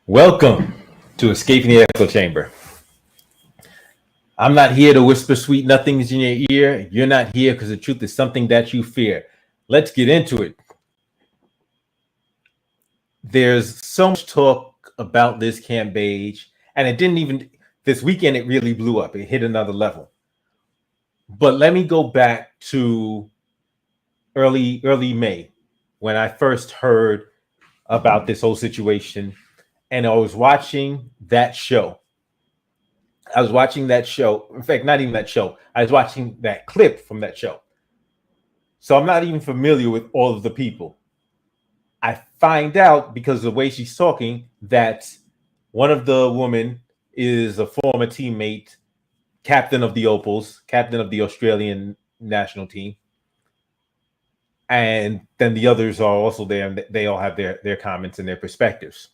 Welcome to Escaping the Echo Chamber. I'm not here to whisper sweet nothings in your ear. You're not here because the truth is something that you fear. Let's get into it. There's so much talk about Liz Cambage, and it didn't even, this weekend it really blew up. It hit another level. But let me go back to early May when I first heard about this whole situation, and I was watching that show. In fact, not even that show. I was watching that clip from that show. So I'm not even familiar with all of the people. I find out because of the way she's talking that one of the women is a former teammate, captain of the Opals, captain of the Australian national team. And then the others are also there, and they all have their comments and their perspectives.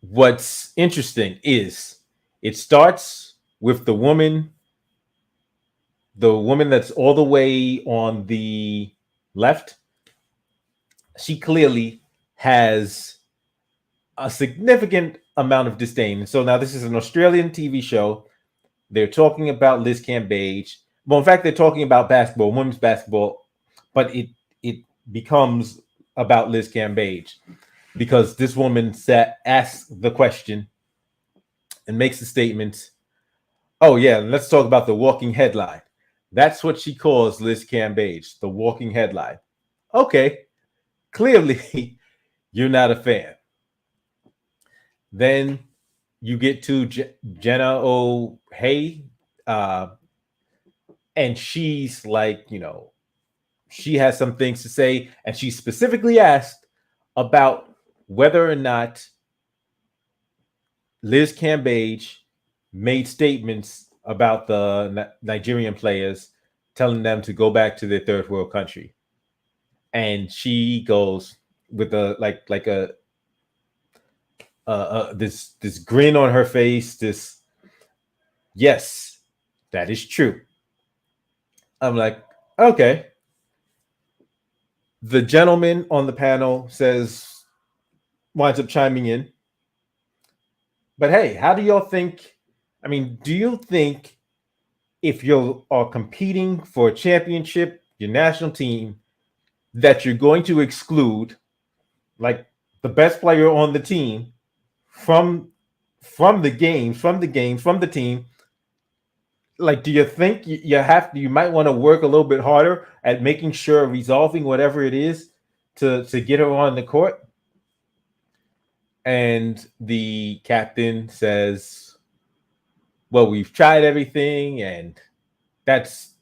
What's interesting is it starts with the woman that's all the way on the left. She clearly has a significant amount of disdain. And so now this is an Australian TV show. They're talking about Liz Cambage. Well, in fact, they're talking about basketball, women's basketball, but it becomes about Liz Cambage because this woman asks the question and makes the statement, oh yeah, let's talk about the walking headline. That's what she calls Liz Cambage, the walking headline. Okay, clearly you're not a fan. Then you get to Jenna O'Hay, and she's like, she has some things to say, and she specifically asked about whether or not Liz Cambage made statements about the Nigerian players, telling them to go back to their third world country. And she goes with this grin on her face, yes, that is true. I'm like, okay. The gentleman on the panel winds up chiming in. But hey, how do y'all think? I mean, do you think if you are competing for a championship, your national team, that you're going to exclude like the best player on the team from the team? Like, do you think you might want to work a little bit harder at making sure resolving whatever it is to get her on the court? And the captain says, well, we've tried everything, and that's,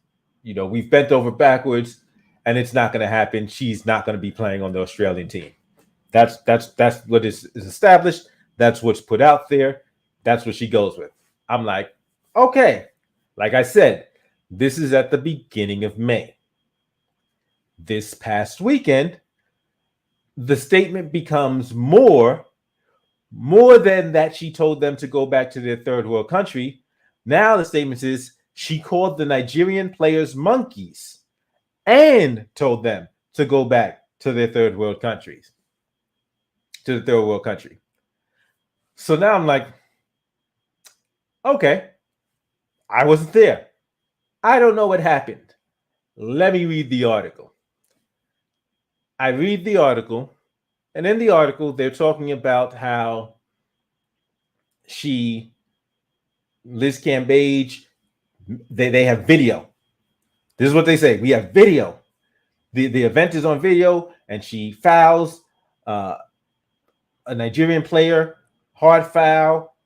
we've bent over backwards, and it's not going to happen. She's not going to be playing on the Australian team. That's what is established. That's what's put out there. That's what she goes with. I'm like, okay. Like I said, this is at the beginning of May. This past weekend, the statement becomes more than that she told them to go back to their third world country. Now the statement is she called the Nigerian players monkeys and told them to go back to their third world country. So now I'm like, okay, I wasn't there. I don't know what happened. Let me read the article. I read the article, and in the article, they're talking about how Liz Cambage, they have video. This is what they say. We have video. The event is on video, and she fouls a Nigerian player, hard foul,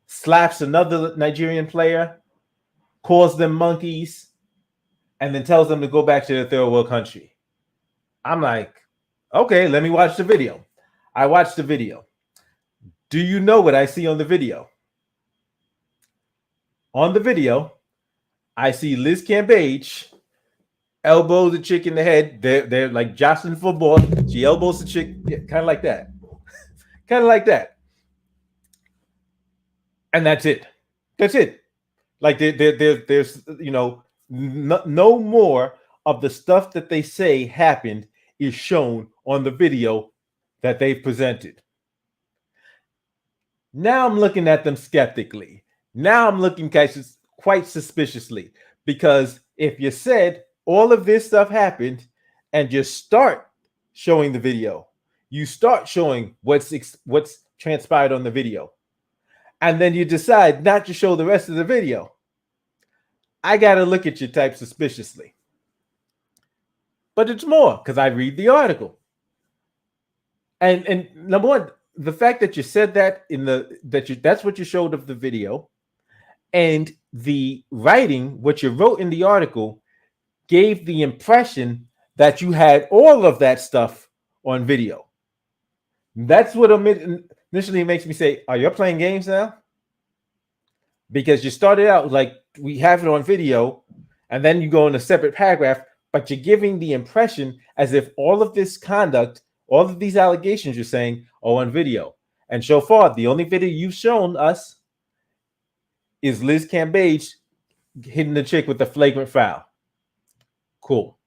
slaps another Nigerian player, calls them monkeys, and then tells them to go back to their third world country. I'm like, okay, let me watch the video. I watched the video. Do you know what I see on the video? On the video, I see Liz Cambage elbows the chick in the head. They're like jostling football. She elbows the chick, kind of like that. Kind of like that. And that's it. That's it. Like there's no more of the stuff that they say happened is shown on the video that they've presented. Now I'm looking at them skeptically. Now I'm looking quite suspiciously, because if you said all of this stuff happened and you start showing the video, you start showing what's transpired on the video, and then you decide not to show the rest of the video, I got to look at you type suspiciously. But it's more because I read the article. And number one, the fact that you said that that's what you showed of the video, and the writing, what you wrote in the article, gave the impression that you had all of that stuff on video. That's what initially makes me say, are you playing games now? Because you started out like, we have it on video, and then you go in a separate paragraph, but you're giving the impression as if all of this conduct, all of these allegations you're saying are on video. And so far, the only video you've shown us is Liz Cambage hitting the chick with the flagrant foul. Cool.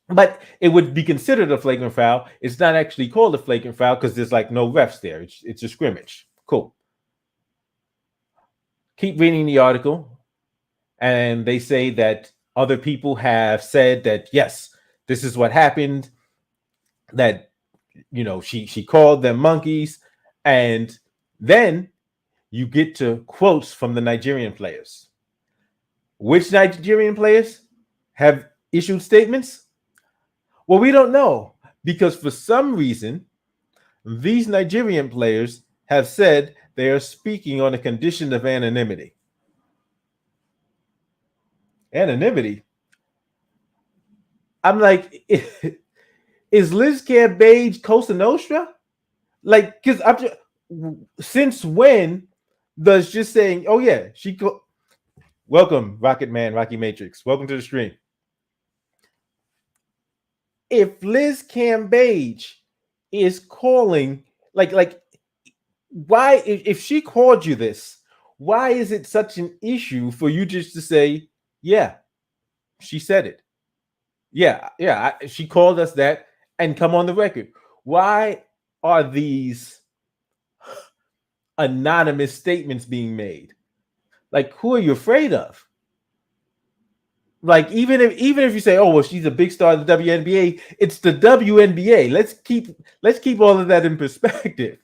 But it would be considered a flagrant foul. It's not actually called a flagrant foul because there's like no refs there. It's a scrimmage. Cool. Keep reading the article, and they say that other people have said that, yes, this is what happened, that, you know, she called them monkeys. And then you get to quotes from the Nigerian players. Which Nigerian players have issued statements? Well, we don't know, because for some reason, these Nigerian players have said they are speaking on a condition of anonymity. Anonymity? I'm like, is Liz Cambage Cosa Nostra? Like, because since when does just saying, oh yeah, welcome, Rocket Man, Rocky Matrix, welcome to the stream. If Liz Cambage is calling, like, why, if she called you this, why is it such an issue for you just to say, yeah, she said it? Yeah, she called us that, and come on the record. Why are these anonymous statements being made? Like, who are you afraid of? Like, even if you say, oh well, she's a big star of the WNBA, it's the WNBA. Let's keep all of that in perspective.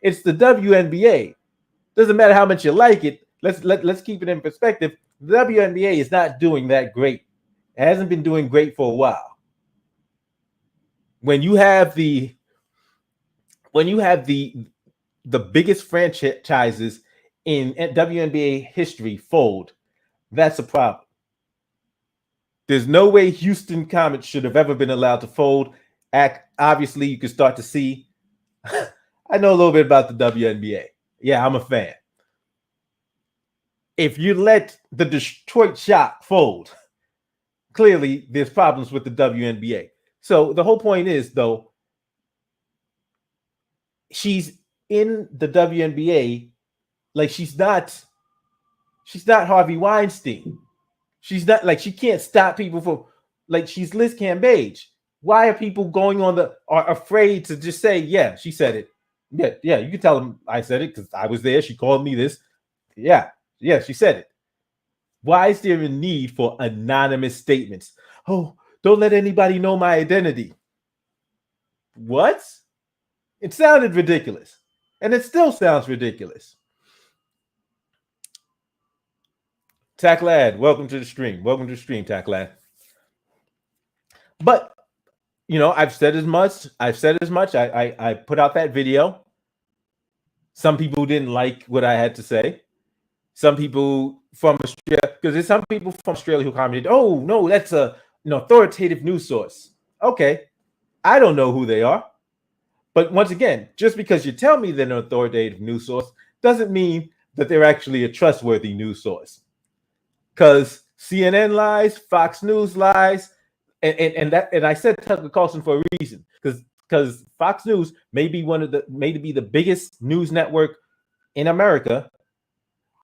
It's the WNBA. Doesn't matter how much you like it. Let's keep it in perspective. The WNBA is not doing that great. It hasn't been doing great for a while. When you have the biggest franchises in WNBA history fold, that's a problem. There's no way Houston Comets should have ever been allowed to fold. Obviously, you can start to see. I know a little bit about the WNBA. Yeah, I'm a fan. If you let the Detroit Shock fold, clearly there's problems with the WNBA. So the whole point is, though, she's in the WNBA, like she's not Harvey Weinstein. She's not, like, she can't stop people from, like, she's Liz Cambage. Why are people are afraid to just say, yeah, she said it? Yeah, you can tell them I said it because I was there. She called me this. Yeah, she said it. Why is there a need for anonymous statements? Oh, don't let anybody know my identity. What? It sounded ridiculous. And it still sounds ridiculous. Tack Lad, welcome to the stream. Welcome to the stream, Tack Lad. But, you know, I've said as much. I put out that video. Some people didn't like what I had to say. Some people from Australia, because there's some people from Australia who commented, oh, no, that's an authoritative news source. Okay, I don't know who they are. But once again, just because you tell me they're an authoritative news source doesn't mean that they're actually a trustworthy news source. Because CNN lies, Fox News lies, and I said Tucker Carlson for a reason, because Fox News may be the biggest news network in America,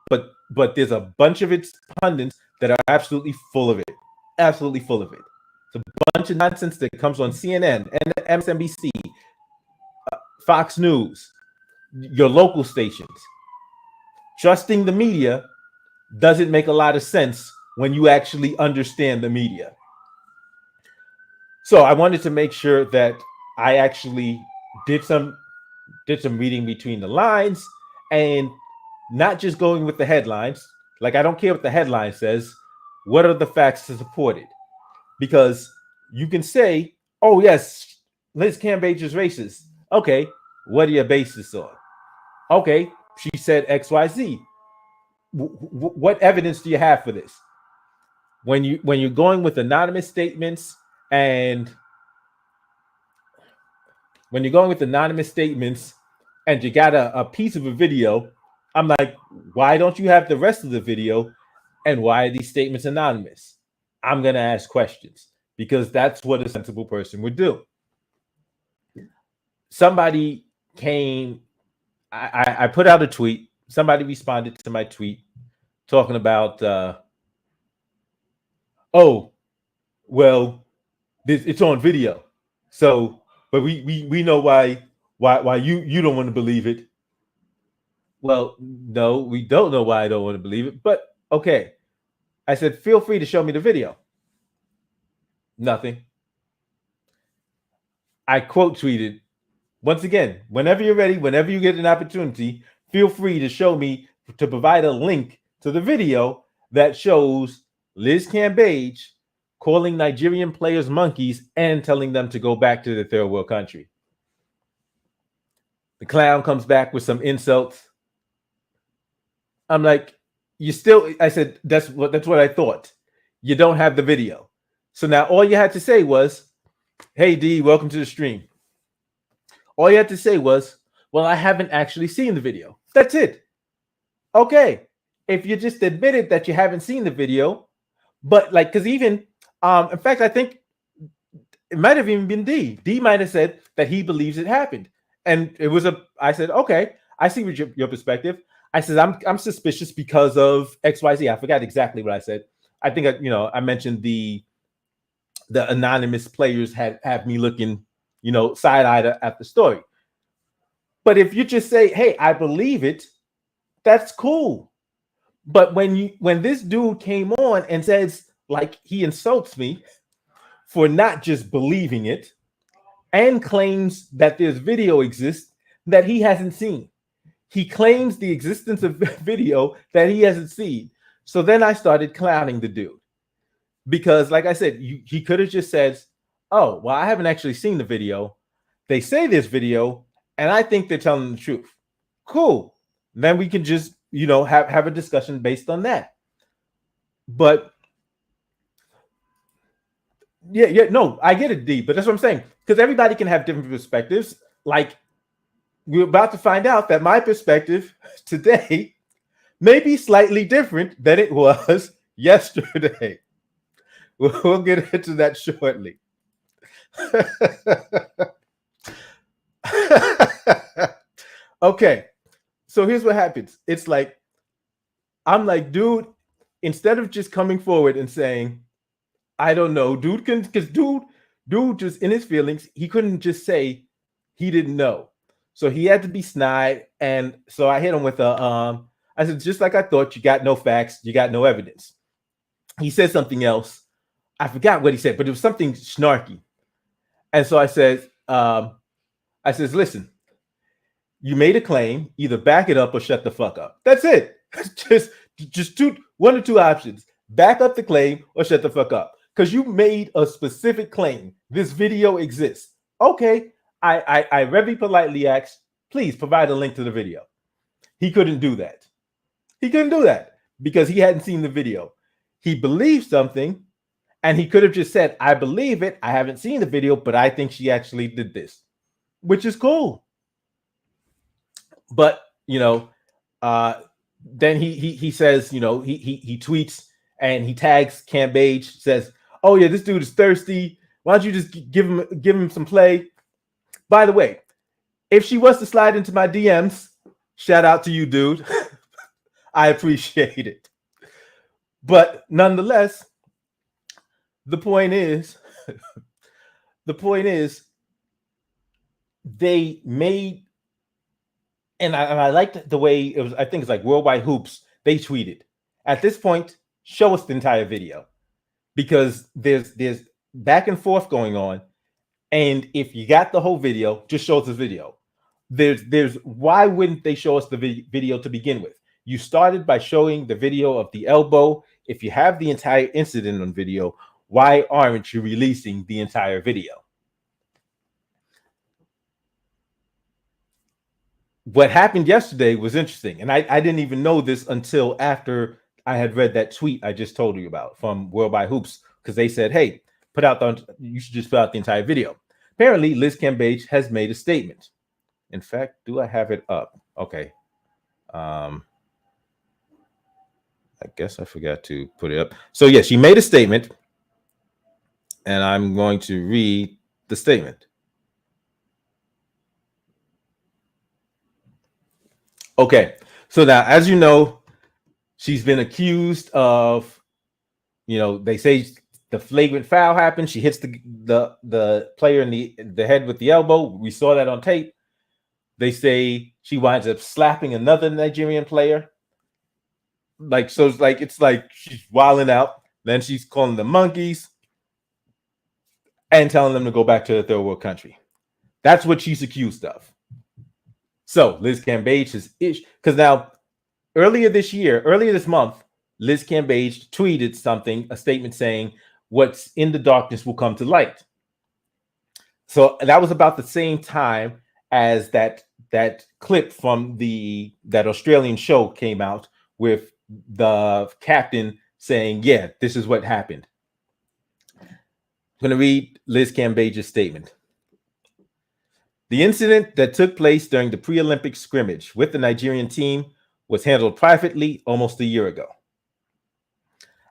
but there's a bunch of its pundits that are absolutely full of it. Absolutely full of it. It's a bunch of nonsense that comes on CNN and MSNBC, Fox News, your local stations. Trusting the media doesn't make a lot of sense when you actually understand the media. So I wanted to make sure that I actually did some reading between the lines and not just going with the headlines. Like, I don't care what the headline says. What are the facts to support it? Because you can say, oh, yes, Liz Cambage is racist. Okay, what are your basis on? Okay, she said XYZ. What evidence do you have for this? When you're going with anonymous statements and you got a piece of a video, I'm like, why don't you have the rest of the video? And why are these statements anonymous? I'm going to ask questions because that's what a sensible person would do. Somebody came, I put out a tweet. Somebody responded to my tweet talking about, oh, well, it's on video. So, but we know why you don't want to believe it. Well, no, we don't know why I don't want to believe it, but okay. I said, feel free to show me the video. Nothing. I quote tweeted, once again, whenever you're ready, whenever you get an opportunity, feel free to show me, to provide a link to the video that shows Liz Cambage calling Nigerian players monkeys and telling them to go back to the third world country. The clown comes back with some insults. I'm like, I said, that's what I thought. You don't have the video. So now all you had to say was, hey, D, welcome to the stream. All you had to say was, well, I haven't actually seen the video. That's it. Okay. If you just admitted that you haven't seen the video, but like, because even, in fact, I think it might have even been D. D might have said that he believes it happened. And I said, okay, I see your perspective. I said, I'm suspicious because of XYZ. I forgot exactly what I said. I think, I mentioned the anonymous players have me looking, side-eyed at the story. But if you just say, hey, I believe it, that's cool. But when this dude came on and says, like, he insults me for not just believing it and claims that there's video exists that he hasn't seen. He claims the existence of video that he hasn't seen. So then I started clowning the dude. Because, like I said, he could have just said, oh, well, I haven't actually seen the video. They say there's video, and I think they're telling the truth. Cool. Then we can just, have a discussion based on that. But, no, I get it, D, but that's what I'm saying. Because everybody can have different perspectives. Like, we're about to find out that my perspective today may be slightly different than it was yesterday. We'll get into that shortly. Okay, so here's what happens. It's like, I'm like, dude, instead of just coming forward and saying, I don't know, dude, because dude just in his feelings, he couldn't just say he didn't know. So he had to be snide. And so I hit him with I said, just like I thought, you got no facts, you got no evidence. He said something else. I forgot what he said, but it was something snarky. And so I said, listen, you made a claim, either back it up or shut the fuck up. That's it. just one or two options. Back up the claim or shut the fuck up. Because you made a specific claim. This video exists. Okay. I very politely asked, please provide a link to the video. He couldn't do that. He couldn't do that because he hadn't seen the video. He believed something. And he could have just said, I believe it. I haven't seen the video, but I think she actually did this, which is cool. But, then he says, he tweets and he tags Cambage, says, oh, yeah, this dude is thirsty. Why don't you just give him some play? By the way, if she was to slide into my DMs, shout out to you, dude. I appreciate it. But nonetheless, the point is, they made And I liked the way it was. I think it's like Worldwide Hoops. They tweeted at this point, show us the entire video, because there's back and forth going on. And if you got the whole video, just show us the video. There's why wouldn't they show us the video to begin with? You started by showing the video of the elbow. If you have the entire incident on video, why aren't you releasing the entire video? What happened yesterday was interesting, and I didn't even know this until after I had read that tweet I just told you about from Worldwide Hoops, because they said, hey, you should just put out the entire video. Apparently, Liz Cambage has made a statement. In fact, do I have it up? Okay. I guess I forgot to put it up. So yeah, she made a statement, and I'm going to read the statement. Okay, so now, as you know, she's been accused of, they say the flagrant foul happened. She hits the player in the head with the elbow. We saw that on tape. They say she winds up slapping another Nigerian player. It's like she's wilding out. Then she's calling them monkeys and telling them to go back to the third world country. That's what she's accused of. So Liz Cambage has because now earlier this month, Liz Cambage tweeted a statement saying, "What's in the darkness will come to light." So that was about the same time as that clip from that Australian show came out with the captain saying, "Yeah, this is what happened." I'm going to read Liz Cambage's statement. The incident that took place during the pre-Olympic scrimmage with the Nigerian team was handled privately almost a year ago.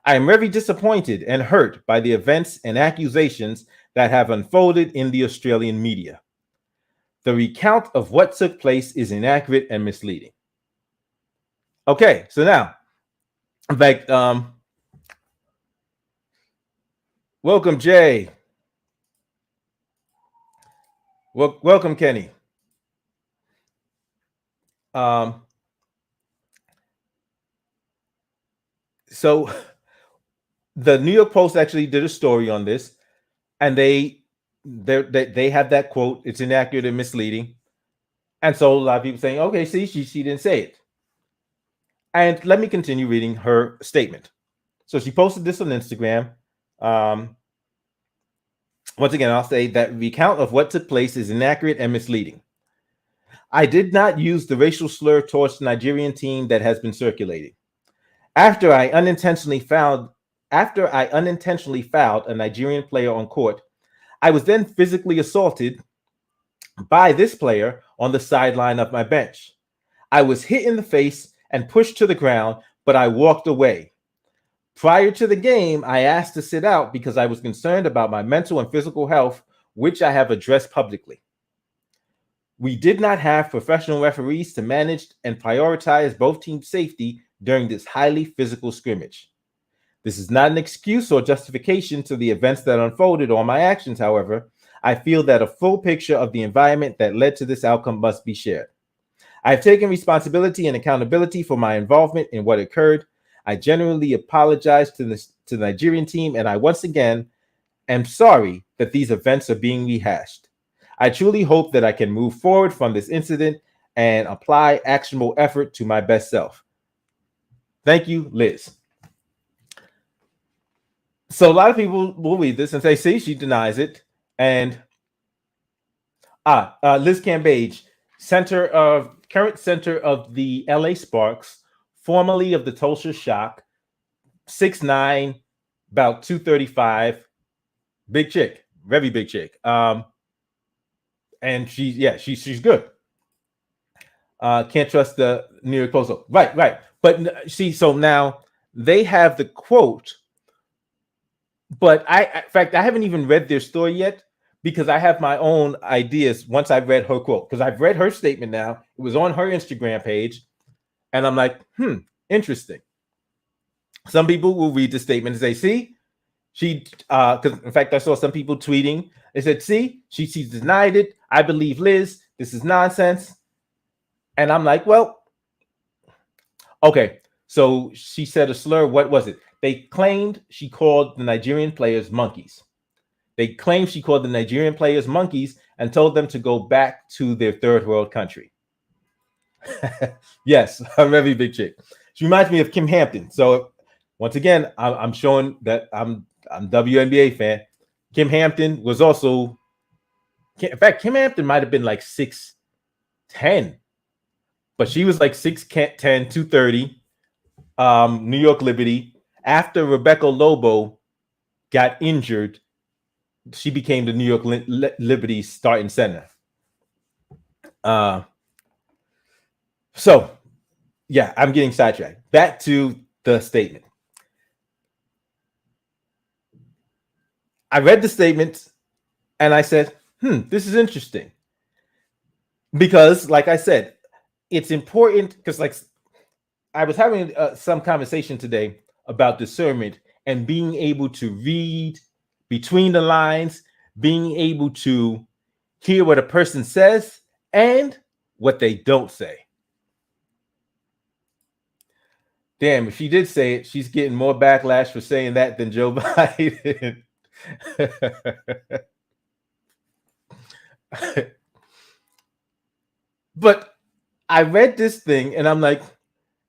I am very disappointed and hurt by the events and accusations that have unfolded in the Australian media. The recount of what took place is inaccurate and misleading. Okay, so now, in fact, welcome, Jay. Welcome, Kenny. So the New York Post actually did a story on this, and they have that quote. It's inaccurate and misleading, and so a lot of people saying, "Okay, see, she didn't say it." And let me continue reading her statement. So she posted this on Instagram. Once again, I'll say that recount of what took place is inaccurate and misleading. I did not use the racial slur towards the Nigerian team that has been circulating. After I unintentionally fouled a Nigerian player on court, I was then physically assaulted by this player on the sideline of my bench. I was hit in the face and pushed to the ground, but I walked away. Prior to the game, I asked to sit out because I was concerned about my mental and physical health, which I have addressed publicly. We did not have professional referees to manage and prioritize both teams' safety during this highly physical scrimmage. This is not an excuse or justification to the events that unfolded or my actions, however. I feel that a full picture of the environment that led to this outcome must be shared. I have taken responsibility and accountability for my involvement in what occurred. I genuinely apologize to the Nigerian team, and I once again am sorry that these events are being rehashed. I truly hope that I can move forward from this incident and apply actionable effort to my best self. Thank you, Liz. So a lot of people will read this and say, see, she denies it. And Liz Cambage, current center of the LA Sparks, formerly of the Tulsa Shock, 6'9", about 235, big chick, very big chick. And she's good. Can't trust the New York Post. Right. But see, so now they have the quote, but in fact, I haven't even read their story yet because I have my own ideas once I've read her quote, because I've read her statement now. It was on her Instagram page. And I'm like, interesting. Some people will read the statement and say, see, because in fact, I saw some people tweeting. They said, see, she denied it. I believe Liz. This is nonsense. And I'm like, well, okay. So she said a slur. What was it? They claimed she called the Nigerian players monkeys. They claimed she called the Nigerian players monkeys and told them to go back to their third world country. Yes, a very big chick. She reminds me of Kim Hampton. So once again, I'm showing that I'm WNBA fan. Kim Hampton was also, in fact, Kim Hampton might have been like 6'10", but she was like 6'10", 230. New York Liberty. After Rebecca Lobo got injured, she became the New York Liberty starting center. So, yeah, I'm getting sidetracked. Back to the statement. I read the statement and I said, this is interesting. Because, like I said, it's important because, like, I was having some conversation today about discernment and being able to read between the lines, being able to hear what a person says and what they don't say. Damn, if she did say it, she's getting more backlash for saying that than Joe Biden. But I read this thing and I'm like,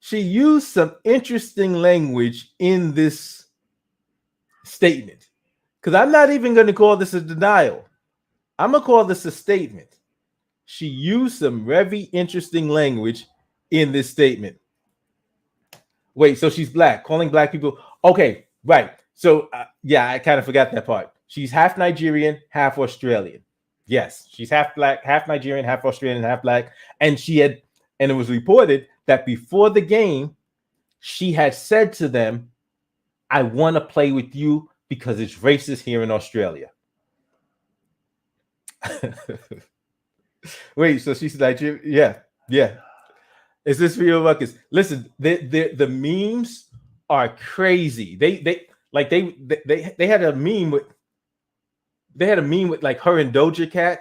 she used some interesting language in this statement. Because I'm not even going to call this a denial. I'm going to call this a statement. She used some very interesting language in this statement. Wait, so she's black, calling black people. Okay, right. So, yeah, I kind of forgot that part. She's half Nigerian, half Australian. Yes, she's half black, half Nigerian, half Australian, half black. And it was reported that before the game, she had said to them, I want to play with you because it's racist here in Australia. Wait, so she's Nigerian? Yeah. Is this real ruckus? Listen, the memes are crazy. They had a meme with like her and Doja Cat.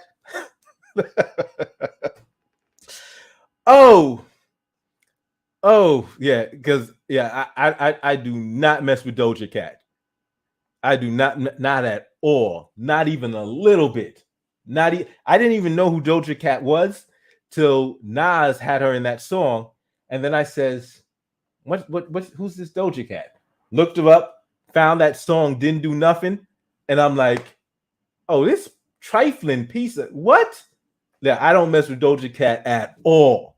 Oh yeah, because I do not mess with Doja Cat. I do not at all, not even a little bit. I didn't even know who Doja Cat was till Nas had her in that song, and then I says, "What? Who's this Doja Cat?" Looked her up, found that song, didn't do nothing, and I'm like, "Oh, this trifling piece of what?" Yeah, I don't mess with Doja Cat at all.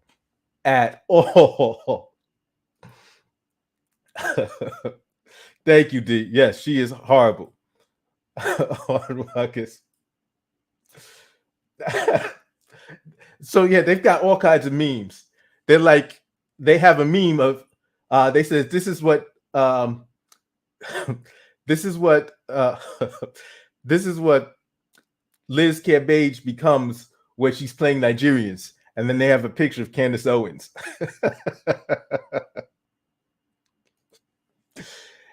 Thank you, D. Yes, she is horrible. So yeah, they've got all kinds of memes. They have a meme of they said this is what this is what this is what Liz Cambage becomes when she's playing Nigerians, and then they have a picture of Candace Owens.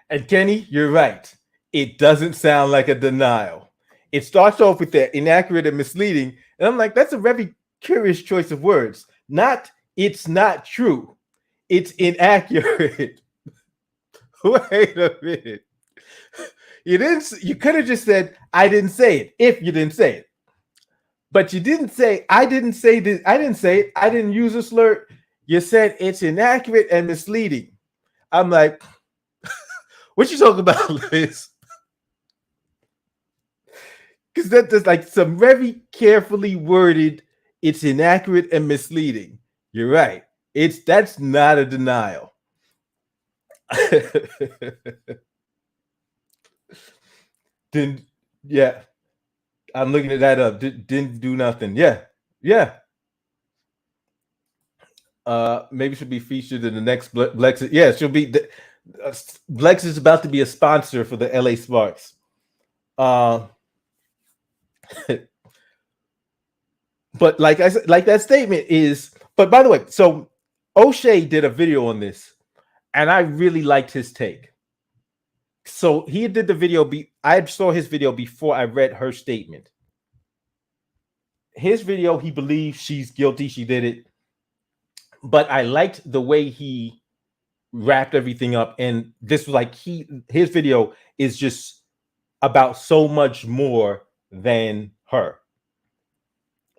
And Kenny, you're right. It doesn't sound like a denial. It starts off with that inaccurate and misleading, and I'm like, that's a very curious choice of words. Not, it's not true. It's inaccurate. Wait a minute. You could have just said, I didn't say it, if you didn't say it. But you didn't say, I didn't say this, I didn't say it, I didn't use a slur. You said it's inaccurate and misleading. I'm like, what you talking about, Liz? Because there's like some very carefully worded, it's inaccurate and misleading. You're right. That's not a denial. Yeah. I'm looking at that up. Didn't do nothing. Yeah. Maybe she'll be featured in the next Blex. Yeah, she'll be. Blex is about to be a sponsor for the LA Sparks. But like I said, like that statement is. But by the way, so O'Shea did a video on this, and I really liked his take. So he did the video. I saw his video before I read her statement. His video, he believes she's guilty. She did it. But I liked the way he wrapped everything up, and this was like his video is just about so much more than her.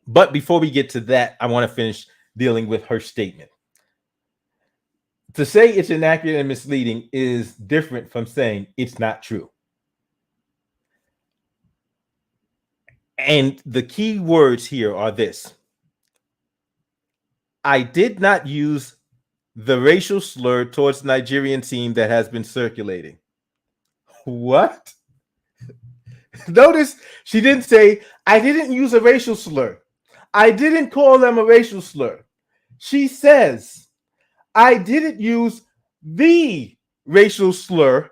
But before we get to that, I want to finish dealing with her statement. To say it's inaccurate and misleading is different from saying it's not true. And the key words here are this: I did not use the racial slur towards the Nigerian team that has been circulating. What? Notice she didn't say, I didn't use a racial slur. I didn't call them a racial slur. She says, I didn't use the racial slur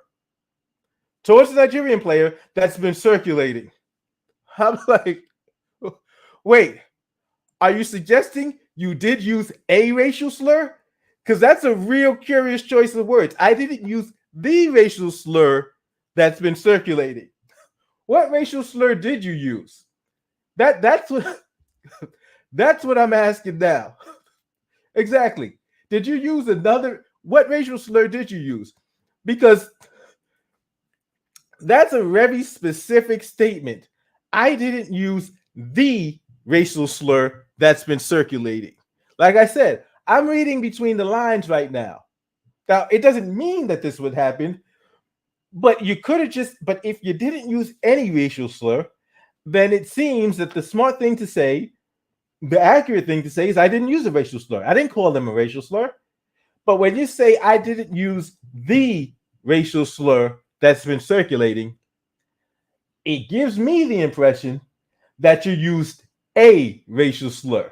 towards the Nigerian player that's been circulating. I'm like, wait, are you suggesting you did use a racial slur? Because that's a real curious choice of words. I didn't use the racial slur that's been circulating. What racial slur did you use? That's what that's what I'm asking now. Exactly. Did you use another? What racial slur did you use? Because that's a very specific statement. I didn't use the racial slur that's been circulating. Like I said, I'm reading between the lines right now. Now, it doesn't mean that this would happen, but you could have just, but if you didn't use any racial slur, then it seems that the smart thing to say, the accurate thing to say is I didn't use a racial slur. I didn't call them a racial slur. But when you say I didn't use the racial slur that's been circulating, it gives me the impression that you used a racial slur.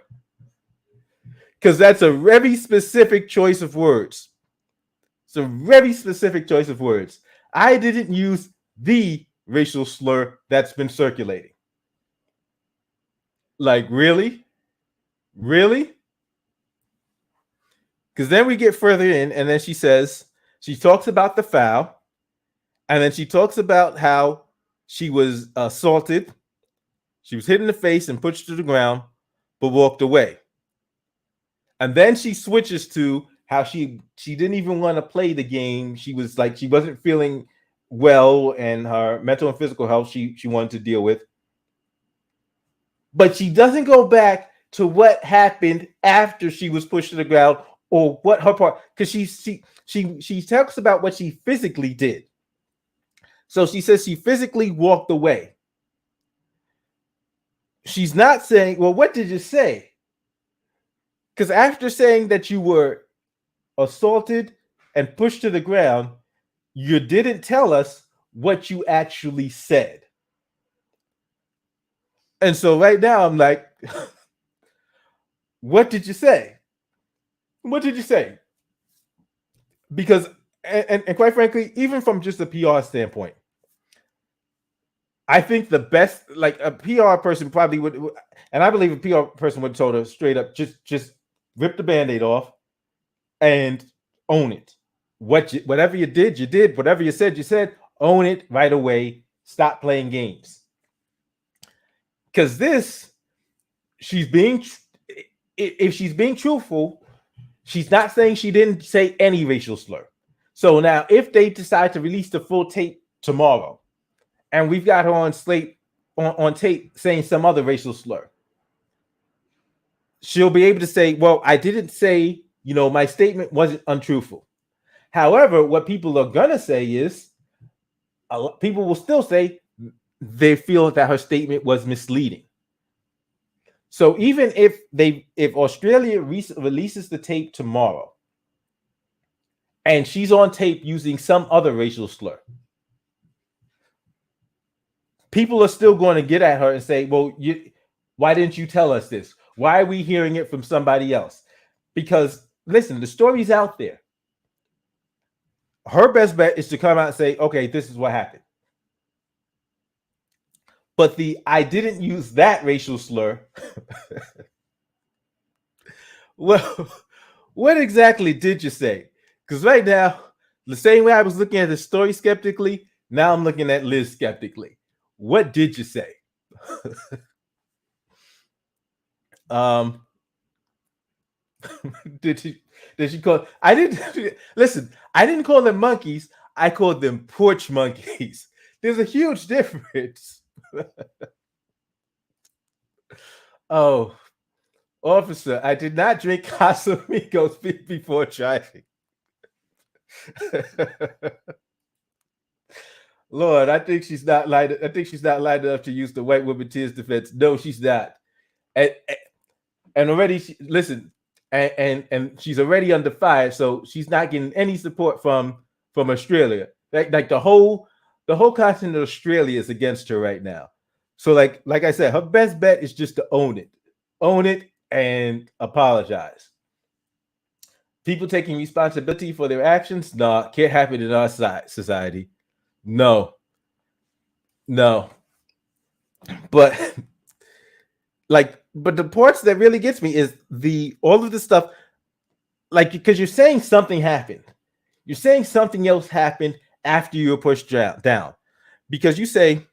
Because that's a very specific choice of words. It's a very specific choice of words. I didn't use the racial slur that's been circulating. Like, really? Really? Because then we get further in, and then she says, she talks about the foul, and then she talks about how she was assaulted. She was hit in the face and pushed to the ground, but walked away. And then she switches to how she didn't even want to play the game. She was like, she wasn't feeling well, and her mental and physical health she wanted to deal with. But she doesn't go back to what happened after she was pushed to the ground or what her part, because she talks about what she physically did. So she says she physically walked away. She's not saying, well, what did you say? Because after saying that you were assaulted and pushed to the ground, you didn't tell us what you actually said. And so right now I'm like, what did you say? What did you say? Because, and quite frankly, even from just a PR standpoint, I think the best, like a PR person probably would, and I believe a PR person would have told her straight up, just rip the Band-Aid off and own it. Whatever you did, you did. Whatever you said, own it right away. Stop playing games. Because this, if she's being truthful, she's not saying she didn't say any racial slur. So now if they decide to release the full tape tomorrow, and we've got her on tape saying some other racial slur, she'll be able to say, well, I didn't say, my statement wasn't untruthful. However, what people are going to say is, people will still say they feel that her statement was misleading. So even if Australia releases the tape tomorrow and she's on tape using some other racial slur, people are still going to get at her and say, well, why didn't you tell us this? Why are we hearing it from somebody else? Because listen, the story's out there. Her best bet is to come out and say, okay, this is what happened. But I didn't use that racial slur. Well, what exactly did you say? Because right now, the same way I was looking at the story skeptically, now I'm looking at Liz skeptically. What did you say? Did she call? I didn't listen. I didn't call them monkeys. I called them porch monkeys. There's a huge difference. Oh, officer, I did not drink Casamigos before driving. Lord, I think she's not light. I think she's not light enough to use the white woman tears defense. No, she's not. And already, listen, and she's already under fire, so she's not getting any support from Australia. Like the whole continent of Australia is against her right now. So like I said, her best bet is just to own it, and apologize. People taking responsibility for their actions, nah, can't happen in our society. No. But but the parts that really gets me is all of the stuff, like, because you're saying something happened. You're saying something else happened after you were pushed down. Because you say,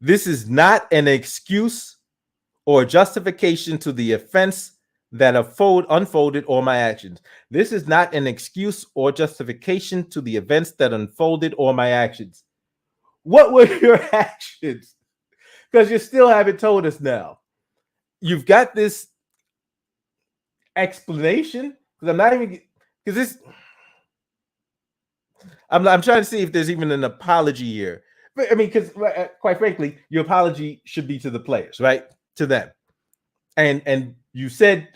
this is not an excuse or justification to the offense that unfolded or my actions. This is not an excuse or justification to the events that unfolded or my actions. What were your actions? Because you still haven't told us now. You've got this explanation, because I'm not even, because this, I'm trying to see if there's even an apology here. But I mean, because quite frankly, your apology should be to the players, right? To them. And you said,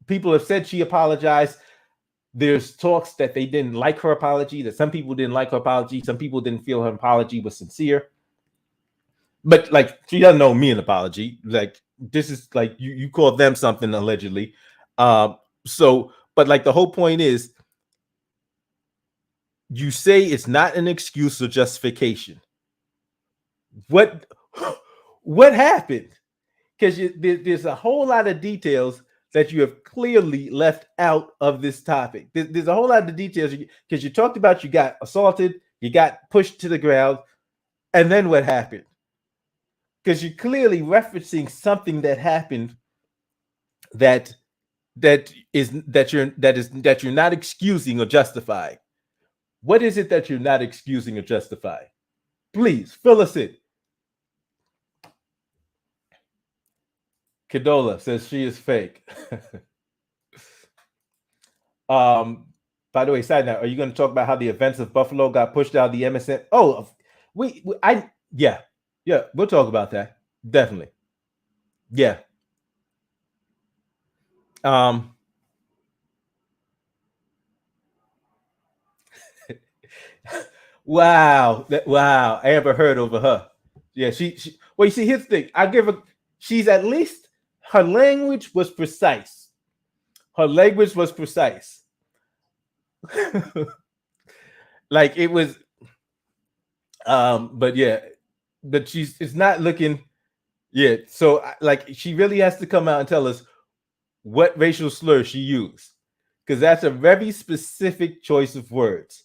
people have said she apologized. There's talks that they didn't like her apology, that some people didn't like her apology. Some people didn't feel her apology was sincere. But like, she doesn't owe me an apology. Like, this is like, you called them something allegedly. So, but like, the whole point is, you say it's not an excuse or justification. What happened? Because there's a whole lot of details that you have clearly left out of this topic. There's a whole lot of details, because you talked about, you got assaulted, you got pushed to the ground, and then what happened? Because you're clearly referencing something that happened that you're not excusing or justifying. What is it that you're not excusing or justifying? Please fill us in. Kadola says she is fake. By the way, side note, are you going to talk about how the events of Buffalo got pushed out of the MSN? Oh, yeah, we'll talk about that. Definitely. Yeah. Wow. Amber Heard over her. Yeah, she well, you see, here's the thing. I give her, she's at least, her language was precise. Like, it was, but yeah, but it's not looking, yeah. So like, she really has to come out and tell us what racial slur she used, because that's a very specific choice of words.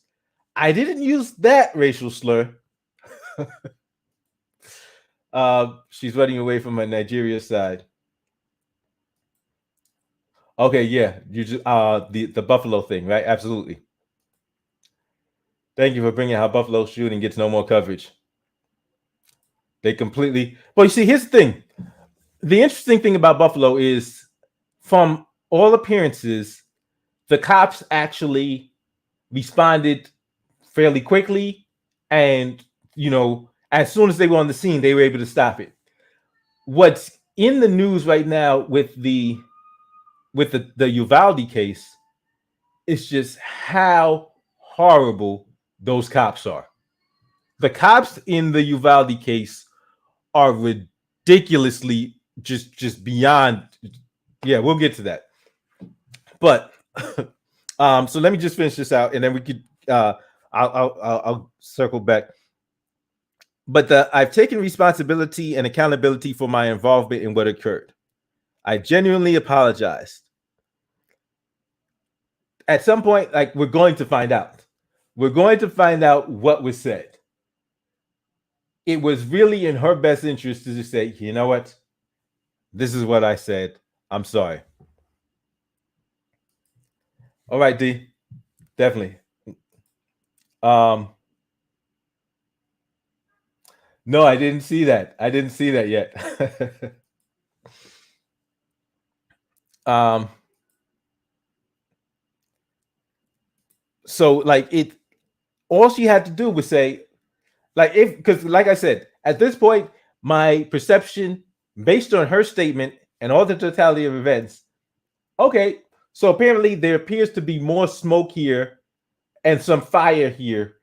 I didn't use that racial slur. She's running away from her Nigeria side. Okay, yeah, you just the Buffalo thing, right? Absolutely. Thank you for bringing how Buffalo shooting gets no more coverage. They completely. Well, you see, here's the thing. The interesting thing about Buffalo is, from all appearances, the cops actually responded fairly quickly, and as soon as they were on the scene, they were able to stop it. What's in the news right now with the Uvalde case is just how horrible those cops are. The cops in the Uvalde case are ridiculously just beyond. Yeah, we'll get to that. But so let me just finish this out, and then we could I'll circle back. But I've taken responsibility and accountability for my involvement in what occurred. I genuinely apologized. At some point, like, we're going to find out. We're going to find out what was said. It was really in her best interest to just say, you know what? This is what I said. I'm sorry. All right, D. Definitely. Um, no, I didn't see that. I didn't see that yet. um, so like it, all she had to do was say, like, if, because like I said, at this point, my perception based on her statement and all the totality of events, okay, so apparently there appears to be more smoke here and some fire here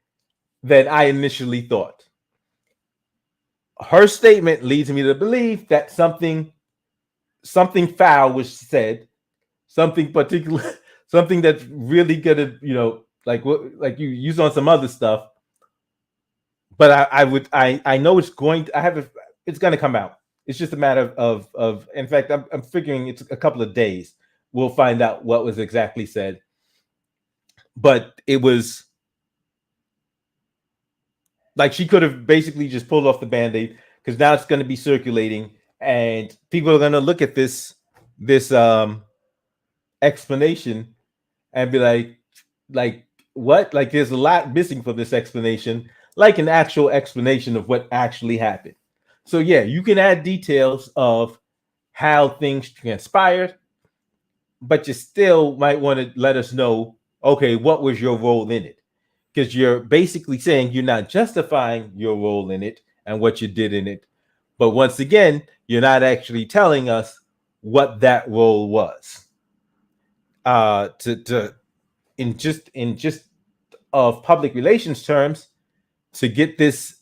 than I initially thought. Her statement leads me to believe that something foul was said, something particular, something that's really gonna, like what, like you use on some other stuff. But I know it's going to, it's going to come out. It's just a matter of in fact, I'm figuring it's a couple of days. We'll find out what was exactly said. But it was like she could have basically just pulled off the band-aid, because now it's going to be circulating and people are going to look at this explanation and be like what? Like there's a lot missing from this explanation, like an actual explanation of what actually happened. So yeah, you can add details of how things transpired, but you still might want to let us know, okay, what was your role in it? Because you're basically saying you're not justifying your role in it and what you did in it. But once again, you're not actually telling us what that role was. To in just of public relations terms, to get this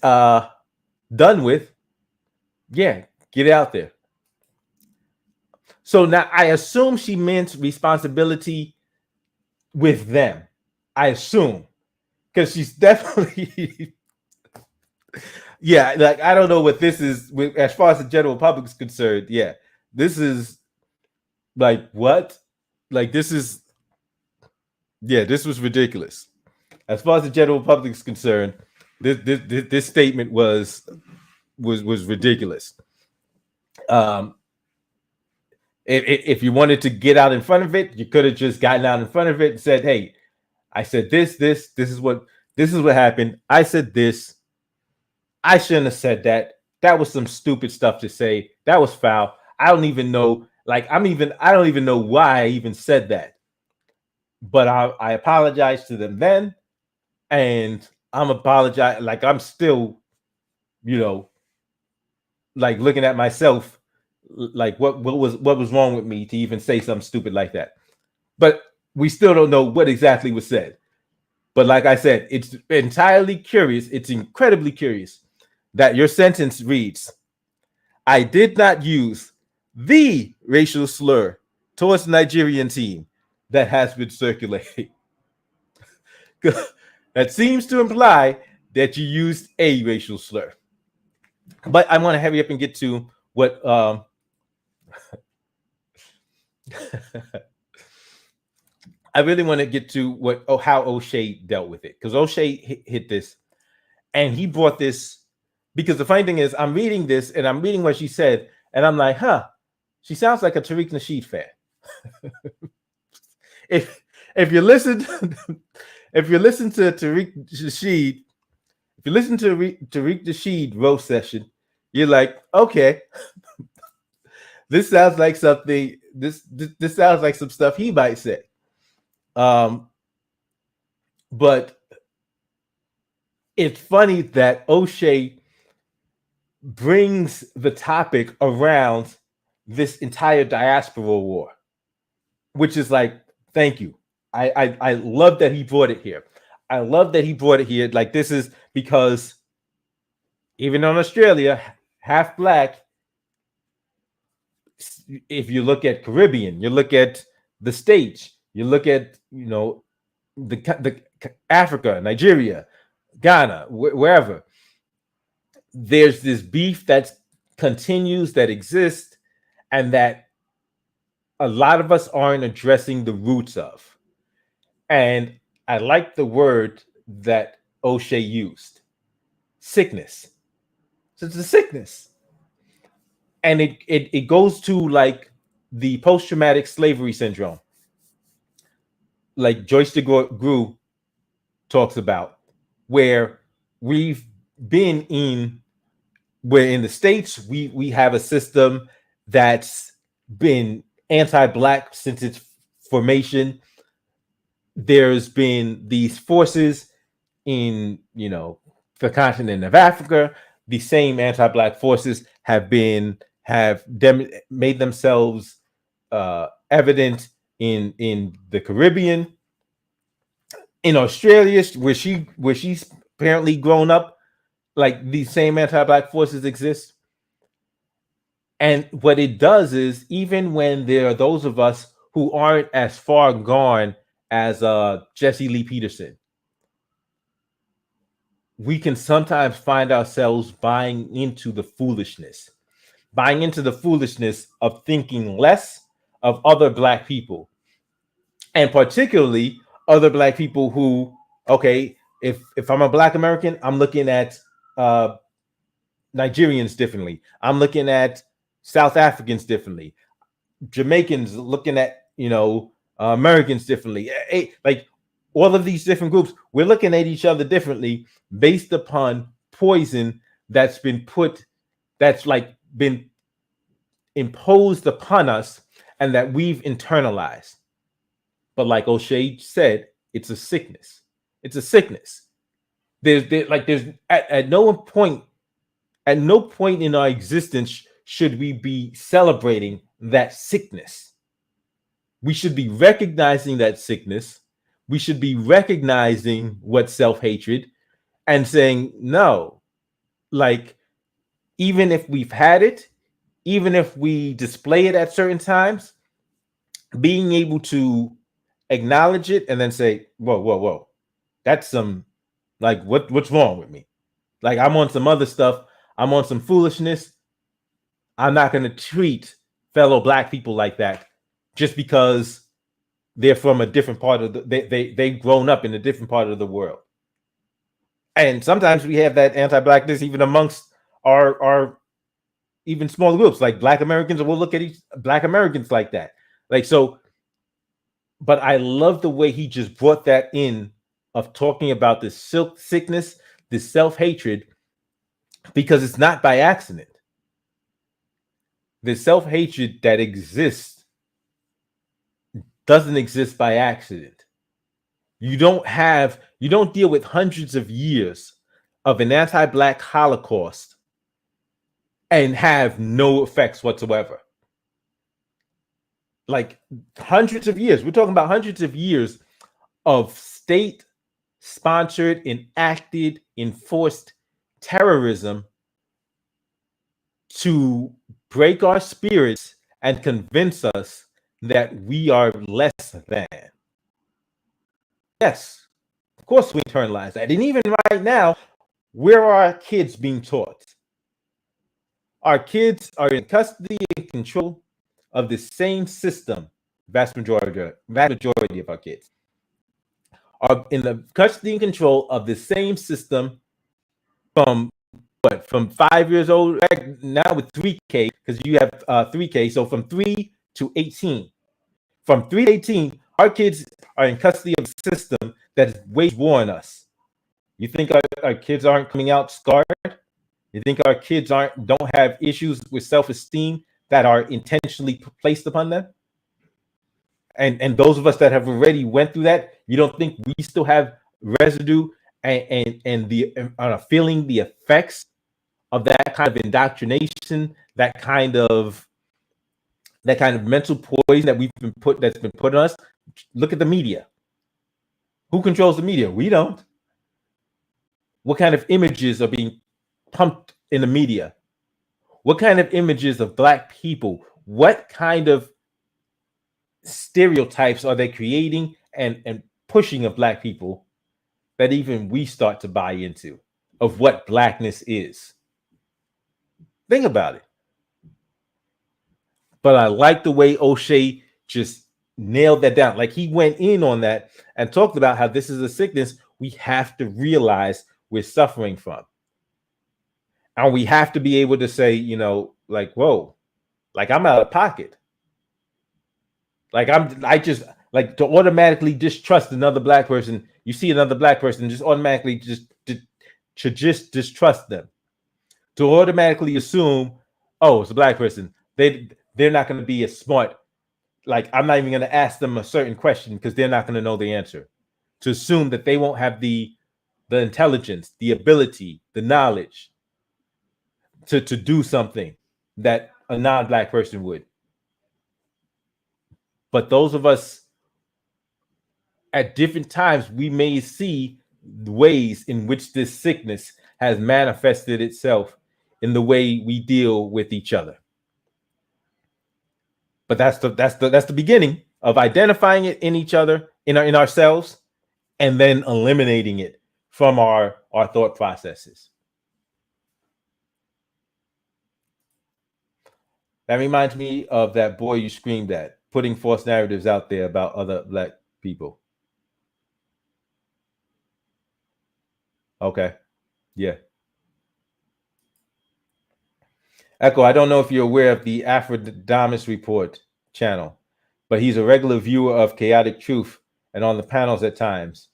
done with, yeah, get it out there. So now I assume she meant responsibility with them. I assume, because she's definitely yeah, like I don't know what this is as far as the general public is concerned. Yeah, this is like what? Like this is, yeah, this was ridiculous. As far as the general public is concerned, this statement was ridiculous. Um, if you wanted to get out in front of it, you could have just gotten out in front of it and said, "Hey, I said this is what happened. I said this. I shouldn't have said that. That was some stupid stuff to say. That was foul. I don't even know. Like I don't even know why I even said that. But I apologized to them then, and I'm apologize. Like I'm still, you know, like looking at myself, like what was wrong with me to even say something stupid like that. But we still don't know what exactly was said. But like I said, it's entirely curious. It's incredibly curious that your sentence reads, "I did not use the racial slur towards the Nigerian team that has been circulating." That seems to imply that you used a racial slur. But I want to hurry up and get to what I really want to get to how O'Shea dealt with it, because O'Shea hit this, and he brought this, because the funny thing is I'm reading this and I'm reading what she said, and I'm like, she sounds like a Tariq Nasheed fan. if you listen if you listen to Tariq Nasheed, if you listen to Tariq Nasheed roast session, you're like, okay, this sounds like something. This sounds like some stuff he might say. But it's funny that O'Shea brings the topic around this entire diaspora war, which is like, thank you. I love that he brought it here. I love that he brought it here. Like, this is because even in Australia, half black, if you look at Caribbean, you look at the States, you look at, the Africa, Nigeria, Ghana, wherever, there's this beef that continues, that exists, and that a lot of us aren't addressing the roots of. And I like the word that O'Shea used, sickness. So it's a sickness. And it goes to like the post-traumatic slavery syndrome. like Joyce DeGruy talks about, where we've been in, where in the States we have a system that's been anti-black since its formation. There's been these forces in, you know, the continent of Africa. The same anti-black forces have made themselves evident in the Caribbean, in Australia, where she's apparently grown up. Like, these same anti-black forces exist. And what it does is, even when there are those of us who aren't as far gone as Jesse Lee Peterson, we can sometimes find ourselves buying into the foolishness of thinking less of other Black people, and particularly other Black people who, okay, if I'm a Black American, I'm looking at Nigerians differently. I'm looking at South Africans differently. Jamaicans looking at, you know, Americans differently. Like, all of these different groups, we're looking at each other differently based upon poison that's been imposed upon us and that we've internalized. But like O'Shea said, it's a sickness. It's a sickness. There's at no point in our existence should we be celebrating that sickness. We should be recognizing that sickness. We should be recognizing what self-hatred and saying, no, like, even if we've had it, even if we display it at certain times, being able to acknowledge it and then say, whoa, that's some, like, what's wrong with me? Like, I'm on some other stuff. I'm on some foolishness. I'm not going to treat fellow Black people like that just because they're from a different part of they've grown up in a different part of the world. And sometimes we have that anti-Blackness even amongst our even smaller groups, like Black Americans, and we'll look at Black Americans like that. Like, so, but I love the way he just brought that in, of talking about this sickness, this self-hatred, because it's not by accident. The self-hatred that exists doesn't exist by accident. You don't deal with hundreds of years of an anti-Black Holocaust and have no effects whatsoever. Like, hundreds of years. We're talking about hundreds of years of state-sponsored, enacted, enforced terrorism to break our spirits and convince us that we are less than. Yes, of course we internalize that. And even right now, where are our kids being taught? Our kids are in custody and control of the same system. Vast majority of our kids are in the custody and control of the same system from 5 years old, now with 3K, because you have 3K, so from 3 to 18. From 3 to 18, our kids are in custody of a system that has waged war on us. You think our kids aren't coming out scarred? You think our kids don't have issues with self-esteem that are intentionally placed upon them? And those of us that have already went through that, you don't think we still have residue and feeling the effects of that kind of indoctrination, that kind of mental poison that's been put on us? Look at the media. Who controls the media? We don't. What kind of images are being pumped in the media? What kind of images of Black people? What kind of stereotypes are they creating and pushing of Black people that even we start to buy into, of what Blackness is? Think about it. But I like the way O'Shea just nailed that down. Like, he went in on that and talked about how this is a sickness we have to realize we're suffering from. And we have to be able to say, you know, like, whoa, like, I'm out of pocket. Like, like to automatically distrust another black person. You see another black person, just automatically just distrust them. To automatically assume, oh, it's a black person. They're not going to be as smart. Like, I'm not even going to ask them a certain question because they're not going to know the answer. To assume that they won't have the intelligence, the ability, the knowledge to do something that a non-black person would. But those of us at different times, we may see ways in which this sickness has manifested itself in the way we deal with each other. But that's the beginning of identifying it in each other, in ourselves, and then eliminating it from our thought processes. That reminds me of that boy you screamed at, putting false narratives out there about other black people. Okay. Yeah. Echo, I don't know if you're aware of the Afrodamus Report channel, but he's a regular viewer of Chaotic Truth and on the panels at times.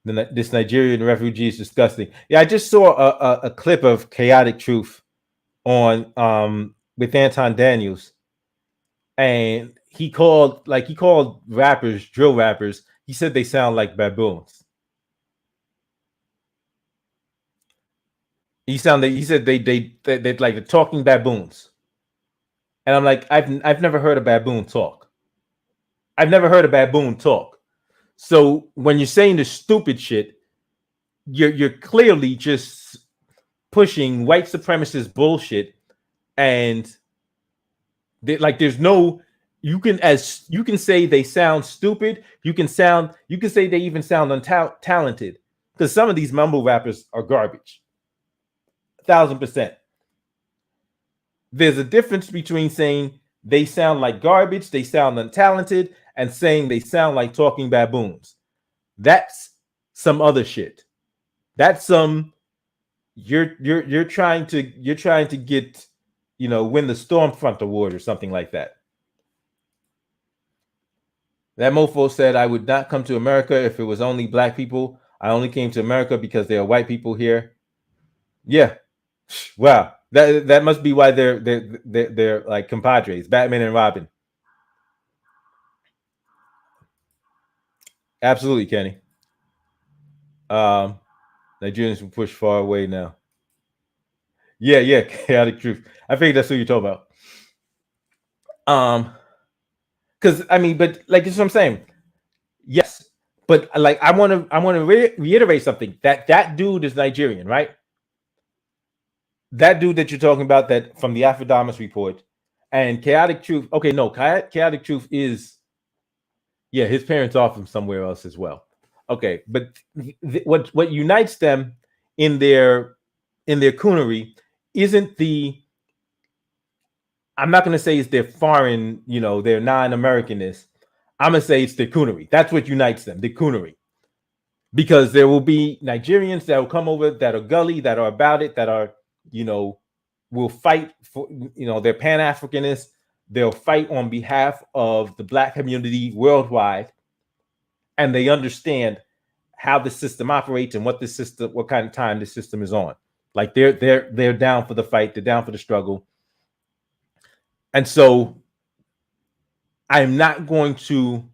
This Nigerian refugee is disgusting. Yeah, I just saw a clip of Chaotic Truth on with Anton Daniels, and he called rappers, drill rappers, he said they sound like baboons. He said they like the talking baboons. And I'm like, I've never heard a baboon talk. I've never heard a baboon talk. So when you're saying the stupid shit, you're clearly just pushing white supremacist bullshit, and there's no, you can say they sound stupid. You can say they even sound untalented, because some of these mumble rappers are garbage. 1,000%. There's a difference between saying they sound like garbage, they sound untalented, and saying they sound like talking baboons. That's some other shit. That's some, you're trying to get, win the Stormfront Award or something like that. That mofo said, I would not come to America if it was only black people. I only came to America because there are white people here. Yeah. Wow. That must be why they're like compadres, Batman and Robin. Absolutely, Kenny. Nigerians will push far away now. Yeah, Chaotic Truth. I think that's who you're talking about. Because but like, that's what I'm saying. Yes, but like, I want to reiterate something. That dude is Nigerian, right? That dude that you're talking about, that from the Afrodamus Report, and Chaotic Truth. Okay, no, Chaotic Truth is, yeah, his parents are from somewhere else as well. Okay, but what unites them in their coonery isn't the, I'm not going to say it's their foreign, their non-Americanness. I'm going to say it's their coonery. That's what unites them, the coonery. Because there will be Nigerians that will come over that are gully, that are about it, that are, will fight for, their Pan-Africanists. They'll fight on behalf of the black community worldwide. And they understand how the system operates and what kind of time the system is on. Like, they're down for the fight. They're down for the struggle. And so I'm not going to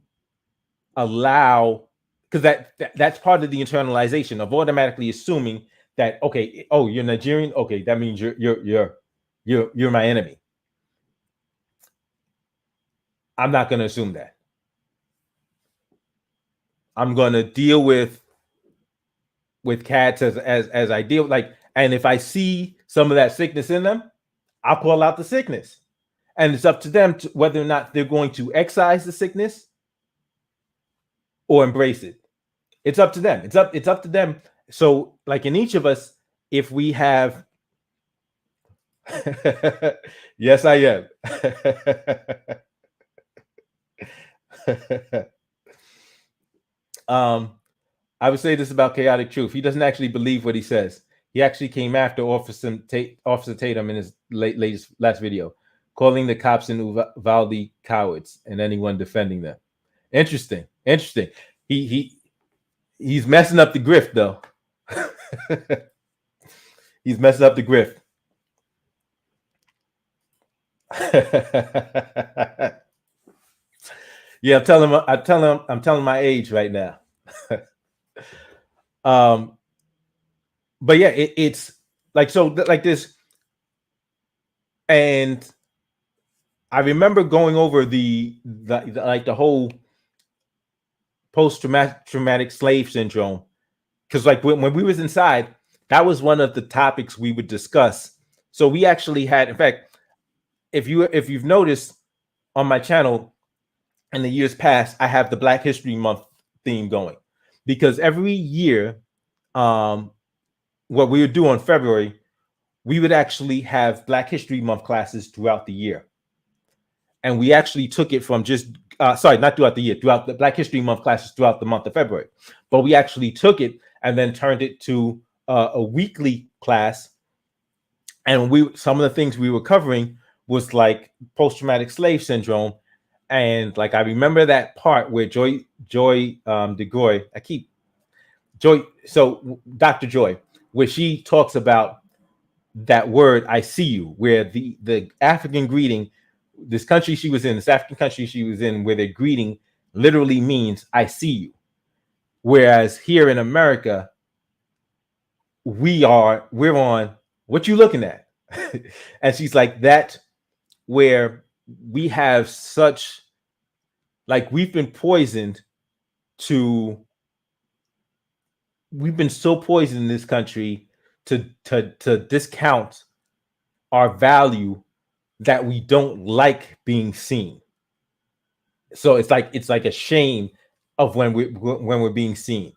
allow, because that's part of the internalization of automatically assuming that, okay, oh, you're Nigerian, okay, that means you're my enemy. I'm not going to assume that. I'm going to deal with cats as I deal, like, and if I see some of that sickness in them, I'll call out the sickness. And it's up to them to whether or not they're going to excise the sickness or embrace it. It's up to them. It's up to them. So, like, in each of us, if we have, yes, I am. I would say this about Chaotic Truth. He doesn't actually believe what he says. He actually came after Officer Tatum in his last video, calling the cops in Uvalde cowards and anyone defending them. Interesting. He's messing up the grift though. He's messing up the grift. Yeah, I'm telling my age right now. But yeah, it's like so like this, and I remember going over the like the whole post-traumatic slave syndrome, because like when we was inside, that was one of the topics we would discuss. So we actually had, in fact, if you've noticed on my channel in the years past, I have the Black History Month theme going, because every year, what we would do in February, we would actually have Black History Month classes throughout the year. And we actually took it from just, sorry, not throughout the year, throughout the Black History Month classes throughout the month of February. But we actually took it and then turned it to a weekly class. And some of the things we were covering was like post-traumatic slave syndrome. And like, I remember that part where Joy DeGoy, so Dr. Joy, where she talks about that word, I see you, where the African greeting, this country she was in, this African country she was in, where the greeting literally means I see you. Whereas here in America, we're on, what you looking at? And she's like, that where we have such, like, we've been so poisoned in this country to discount our value, that we don't like being seen. So it's like a shame of when we're being seen.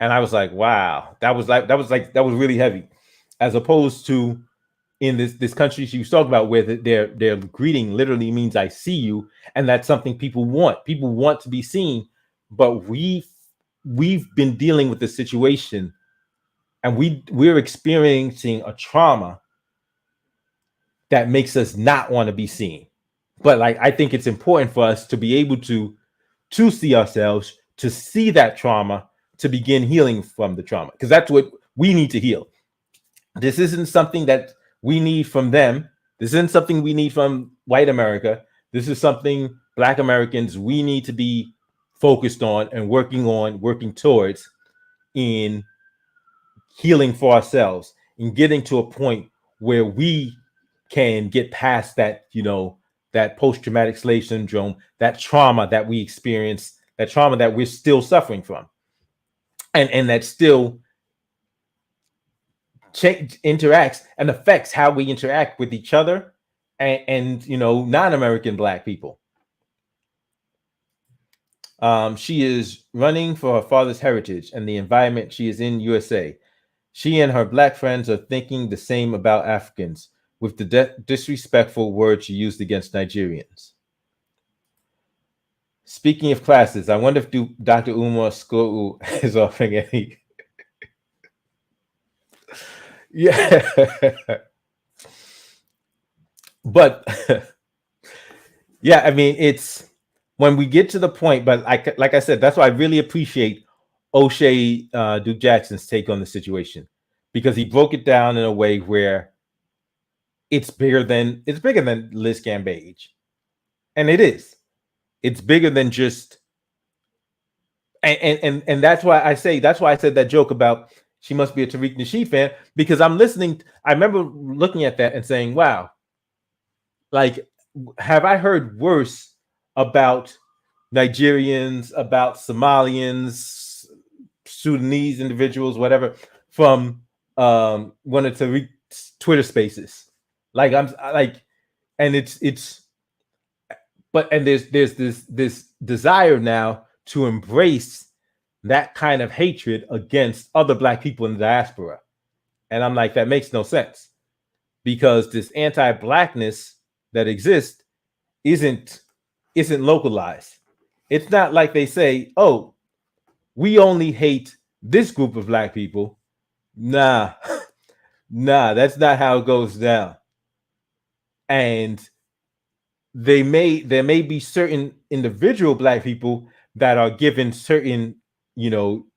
And I was like, wow, that was really heavy, as opposed to in this country she was talking about, where their greeting literally means I see you, and that's something people want. People want to be seen, but we've been dealing with the situation, and we're experiencing a trauma that makes us not want to be seen. But like, I think it's important for us to be able to see ourselves, to see that trauma, to begin healing from the trauma, because that's what we need to heal. This isn't something that we need from them. This isn't something we need from white America. This is something Black Americans, we need to be focused on and working towards, in healing for ourselves and getting to a point where we can get past that, that post-traumatic slave syndrome, that trauma that we experience, that trauma that we're still suffering from, and that still interacts and affects how we interact with each other and non-American Black people. She is running for her father's heritage and the environment she is in, USA. She and her Black friends are thinking the same about Africans, with the disrespectful words she used against Nigerians. Speaking of classes, I wonder if Dr. Umar School is offering any. Yeah. But yeah, I mean, it's when we get to the point, but like I said, that's why I really appreciate O'Shea Duke Jackson's take on the situation, because he broke it down in a way where it's bigger than Liz Cambage. And it is. It's bigger than just, and that's why I said that joke about she must be a Tariq Nasheed fan, because I'm listening. I remember looking at that and saying, wow, like, have I heard worse about Nigerians, about Somalians, Sudanese individuals, whatever, from one of Tariq's Twitter spaces? Like, I'm like, and there's this desire now to embrace that kind of hatred against other Black people in the diaspora. And I'm like, that makes no sense, because this anti-Blackness that exists isn't localized. It's not like they say, oh, we only hate this group of Black people. Nah, that's not how it goes down. And there may be certain individual Black people, that are given certain,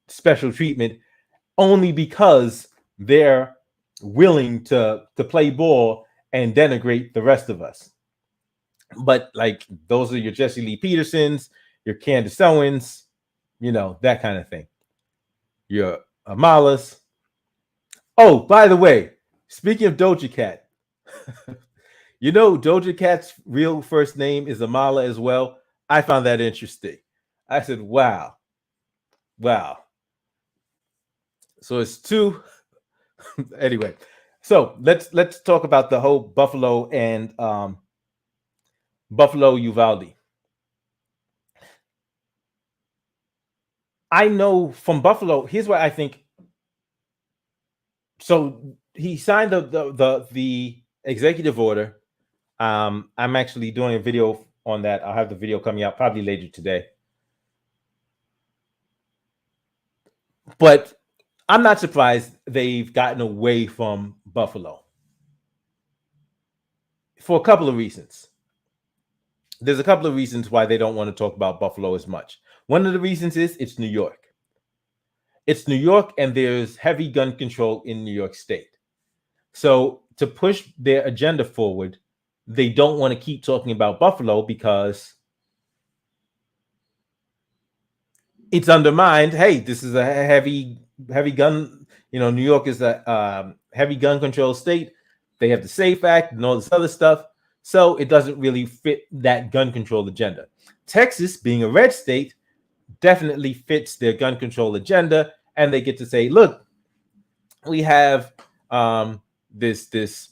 special treatment only because they're willing to play ball and denigrate the rest of us. But like those are your Jesse Lee Petersons, your Candace Owens, that kind of thing. Your Amalas. Oh, by the way, speaking of Doja Cat, Doja Cat's real first name is Amala as well. I found that interesting. I said, wow. So it's two. Anyway, so let's talk about the whole Buffalo and Buffalo Uvalde. I know from Buffalo. Here's what I think. So he signed the executive order. I'm actually doing a video on that. I'll have the video coming out probably later today. But I'm not surprised they've gotten away from Buffalo for a couple of reasons. There's a couple of reasons why they don't want to talk about Buffalo as much. One of the reasons is it's New York. It's New York, and there's heavy gun control in New York State. So to push their agenda forward, they don't want to keep talking about Buffalo because it's undermined. Hey, this is a heavy gun. New York is a heavy gun control state. They have the SAFE Act and all this other stuff. So it doesn't really fit that gun control agenda. Texas, being a red state, definitely fits their gun control agenda, and they get to say, look, we have this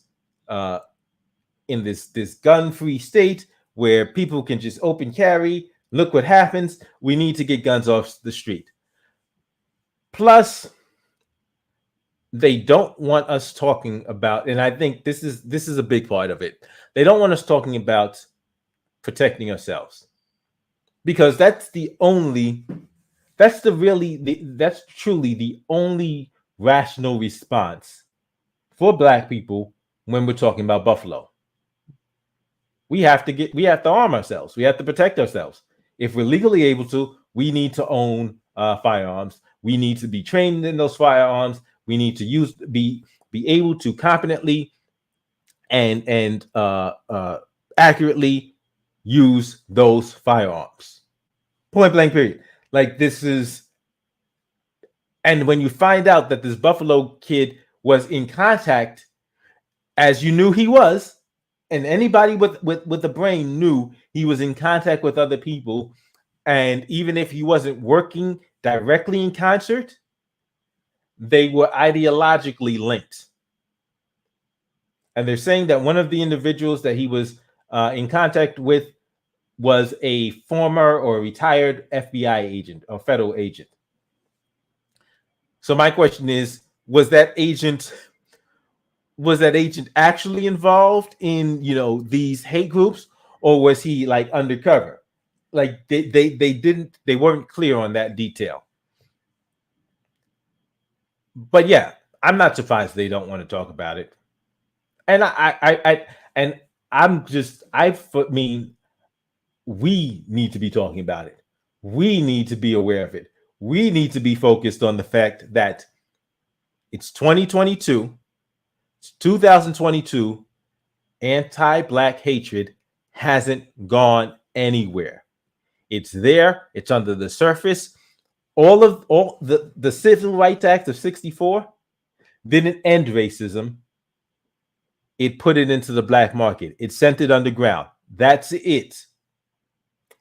in this gun-free state where people can just open carry. Look what happens. We need to get guns off the street. Plus, they don't want us talking about, and I think this is a big part of it. They don't want us talking about protecting ourselves, because that's truly the only rational response for Black people when we're talking about Buffalo. We have to arm ourselves. We have to protect ourselves. If we're legally able to, we need to own firearms. We need to be trained in those firearms. We need to be able to competently and accurately use those firearms. Point blank, period. Like, this is, and when you find out that this Buffalo kid was in contact, as you knew he was, and anybody with a brain knew he was in contact with other people, and even if he wasn't working directly in concert, they were ideologically linked. And they're saying that one of the individuals that he was in contact with was a former or retired FBI agent or federal agent. So my question is, was that agent actually involved in, these hate groups, or was he like undercover? Like they weren't clear on that detail. But yeah, I'm not surprised they don't want to talk about it. And we need to be talking about it. We need to be aware of it. We need to be focused on the fact that it's 2022, it's 2022, anti-Black hatred hasn't gone anywhere. It's there, it's under the surface. All the Civil Rights Act of 1964 didn't end racism. It put it into the black market. It sent it underground. That's it.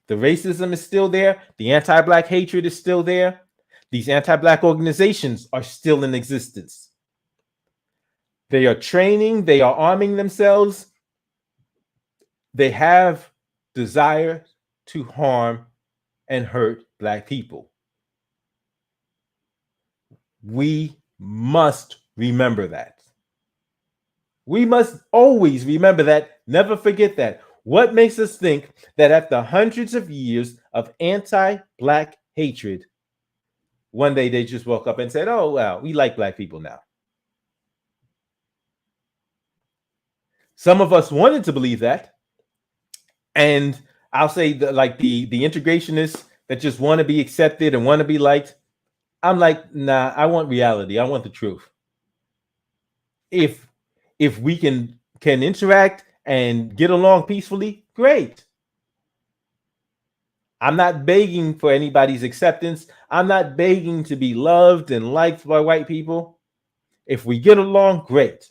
The racism is still there. The anti-Black hatred is still there. These anti-Black organizations are still in existence. They are training. They are arming themselves. They have desire to harm and hurt Black people. We must remember that. We must always remember that. Never forget that. What makes us think that after hundreds of years of anti-Black hatred, one day they just woke up and said, oh, well, we like Black people now? Some of us wanted to believe that. And I'll say that, like the integrationists that just want to be accepted and want to be liked. I'm like, nah, I want reality. I want the truth. If we can interact and get along peacefully, great. I'm not begging for anybody's acceptance. I'm not begging to be loved and liked by white people. If we get along, great.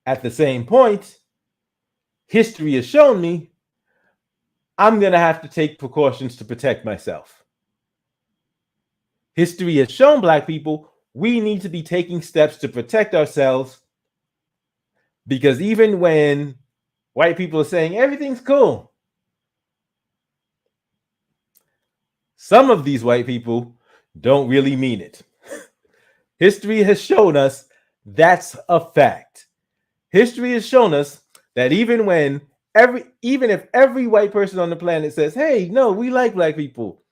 At the same point, history has shown me I'm going to have to take precautions to protect myself. History has shown Black people we need to be taking steps to protect ourselves, because even when white people are saying everything's cool, some of these white people don't really mean it. History has shown us that's a fact. History has shown us that even if every white person on the planet says, hey, no, we like Black people,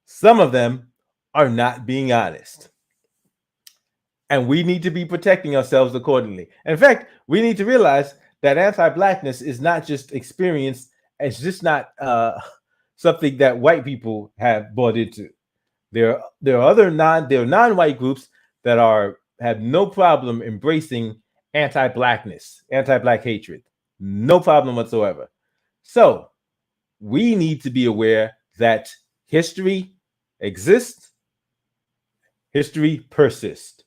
some of them are not being honest. And we need to be protecting ourselves accordingly. In fact, we need to realize that anti-Blackness is not just experienced, it's just not something that white people have bought into. There are other non-white groups that have no problem embracing anti-Blackness, anti-Black hatred. No problem whatsoever. So we need to be aware that history exists, history persists.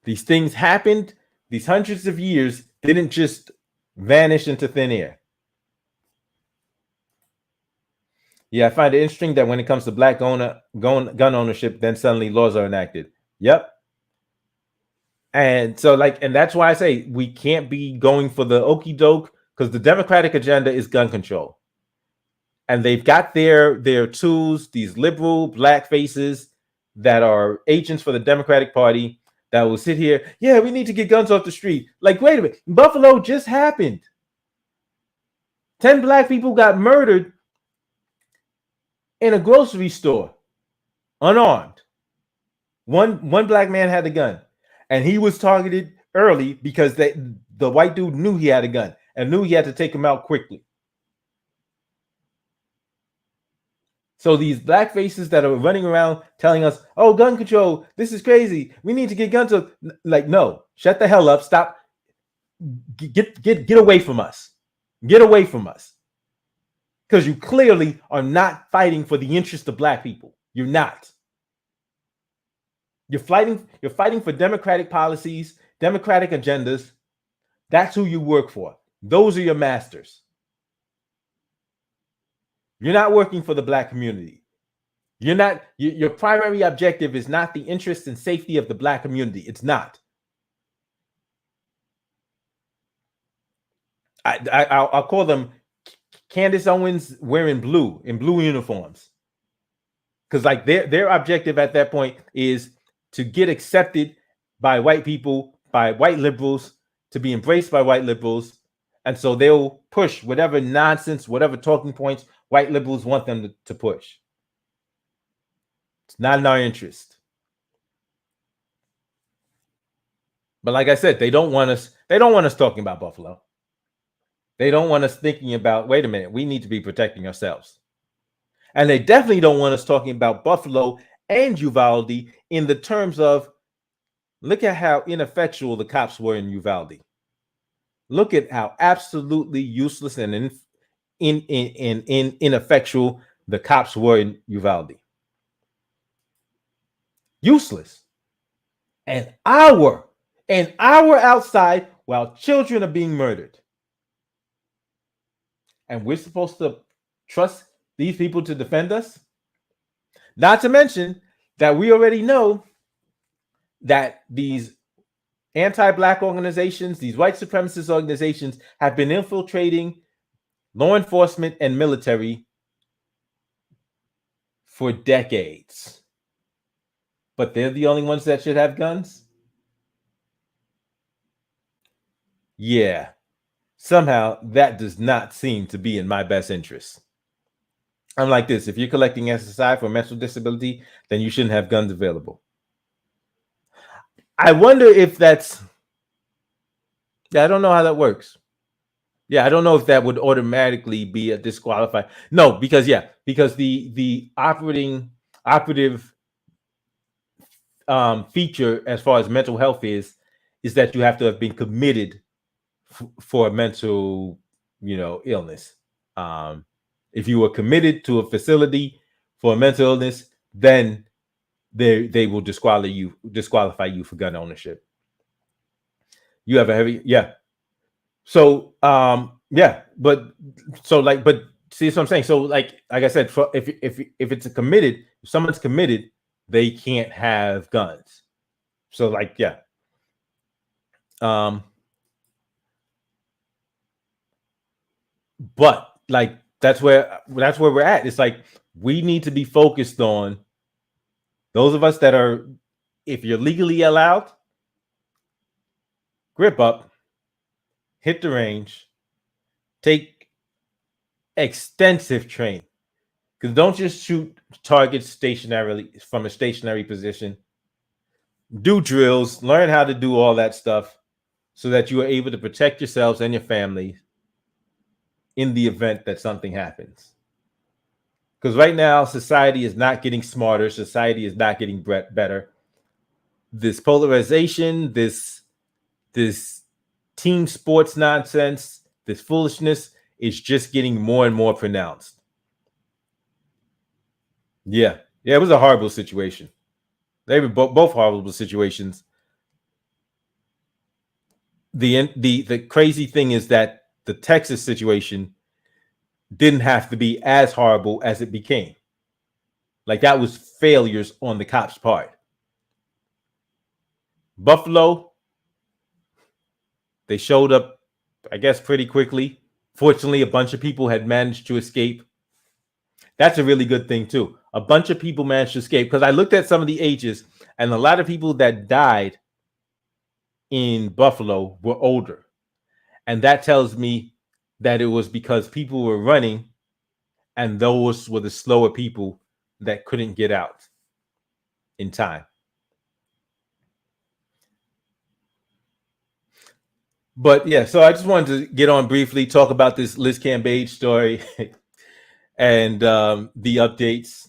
These things happened, these hundreds of years didn't just vanish into thin air. Yeah, I find it interesting that when it comes to Black gun ownership, then suddenly laws are enacted. Yep. And so, and that's why I say we can't be going for the okey doke, because the Democratic agenda is gun control. And they've got their tools, these liberal Black faces that are agents for the Democratic Party that will sit here. Yeah, we need to get guns off the street. Like, wait a minute. Buffalo just happened. 10 Black people got murdered in a grocery store, unarmed. One Black man had a gun, and he was targeted early because the white dude knew he had a gun and knew he had to take him out quickly. So these Black faces that are running around telling us, oh, gun control, this is crazy, we need to get guns off. Like, no, shut the hell up, stop, get away from us. Get away from us. Because you clearly are not fighting for the interest of Black people. You're not. You're fighting for democratic policies, democratic agendas. That's who you work for. Those are your masters. You're not working for the Black community. Your primary objective is not the interest and safety of the Black community. It's not. I'll call them Candace Owens wearing blue, in blue uniforms. Because their objective at that point is to get accepted by white people, by white liberals, to be embraced by white liberals. And so they'll push whatever nonsense, whatever talking points white liberals want them to push. It's not in our interest. But like I said, they don't want us talking about Buffalo. They don't want us thinking about, wait a minute, we need to be protecting ourselves. And they definitely don't want us talking about Buffalo and Uvalde in the terms of, look at how ineffectual the cops were in Uvalde. Look at how absolutely useless and ineffectual the cops were in Uvalde. Useless. An hour outside while children are being murdered. And we're supposed to trust these people to defend us? Not to mention that we already know that these anti-Black organizations, these white supremacist organizations, have been infiltrating law enforcement and military for decades. But they're the only ones that should have guns? Yeah. Somehow that does not seem to be in my best interest. I'm like this: if you're collecting SSI for mental disability, then you shouldn't have guns available. I wonder if I don't know how that works. Yeah, I don't know if that would automatically be a disqualified. No, because the operative feature as far as mental health is that you have to have been committed for a mental, illness. Um, if you were committed to a facility for a mental illness, then they will disqualify you for gun ownership. You have a heavy, yeah. So but see what I'm saying. So like I said, if it's if someone's committed, they can't have guns. So like but like that's where we're at. It's like we need to be focused on those of us that are, if you're legally allowed, grip up, hit the range, take extensive training. Because don't just shoot targets stationarily from a stationary position. Do drills, learn how to do all that stuff so that you are able to protect yourselves and your family in the event that something happens. Because right now, society is not getting smarter. Society is not getting better. This polarization, this team sports nonsense, this foolishness is just getting more and more pronounced. Yeah, it was a horrible situation. They were both horrible situations. The crazy thing is that the Texas situation didn't have to be as horrible as it became. Like that was failures on the cops' part. Buffalo, they showed up, I guess, pretty quickly. Fortunately, a bunch of people had managed to escape. That's a really good thing too. A bunch of people managed to escape, because I looked at some of the ages, and a lot of people that died in Buffalo were older. And that tells me that it was because people were running, and those were the slower people that couldn't get out in time. But yeah, so I just wanted to get on briefly, talk about this Liz Cambage story and the updates.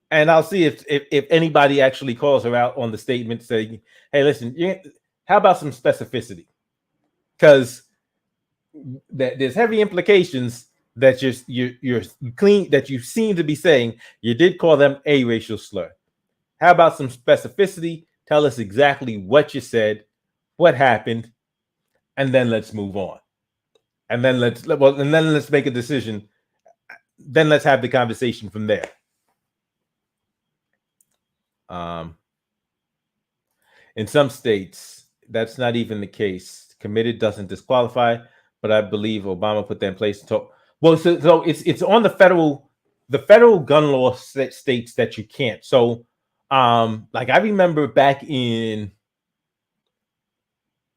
And I'll see if anybody actually calls her out on the statement saying, hey, listen, how about some specificity? Because there's heavy implications that you're clean, that you seem to be saying you did call them a racial slur. How about some specificity? Tell us exactly what you said, what happened, and then let's move on. And then let's make a decision. Then let's have the conversation from there. In some states, that's not even the case. Committed doesn't disqualify, but I believe Obama put that in place to talk. Well, so it's on the federal gun law states that you can't. So, like I remember back in,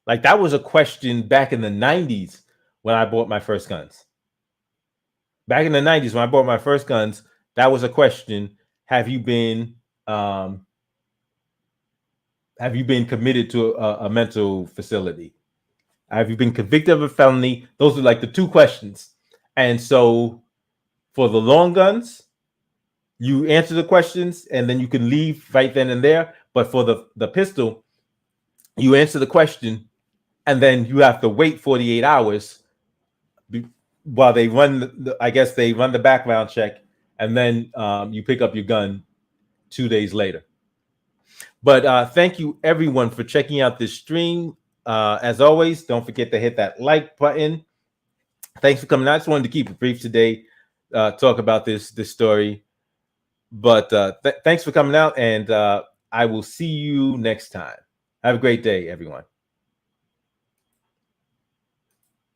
like that was a question back in the 90s when I bought my first guns. Back in the 90s when I bought my first guns, that was a question. Have you been committed to a mental facility? Have you been convicted of a felony? Those are like the two questions. And so for the long guns, you answer the questions and then you can leave right then and there. But for the pistol, you answer the question and then you have to wait 48 hours while they run I guess they run the background check, and then you pick up your gun 2 days later. But thank you everyone for checking out this stream. As always, don't forget to hit that like button. Thanks for coming out. I just wanted to keep it brief today, talk about this story. But thanks for coming out, and I will see you next time. Have a great day, everyone.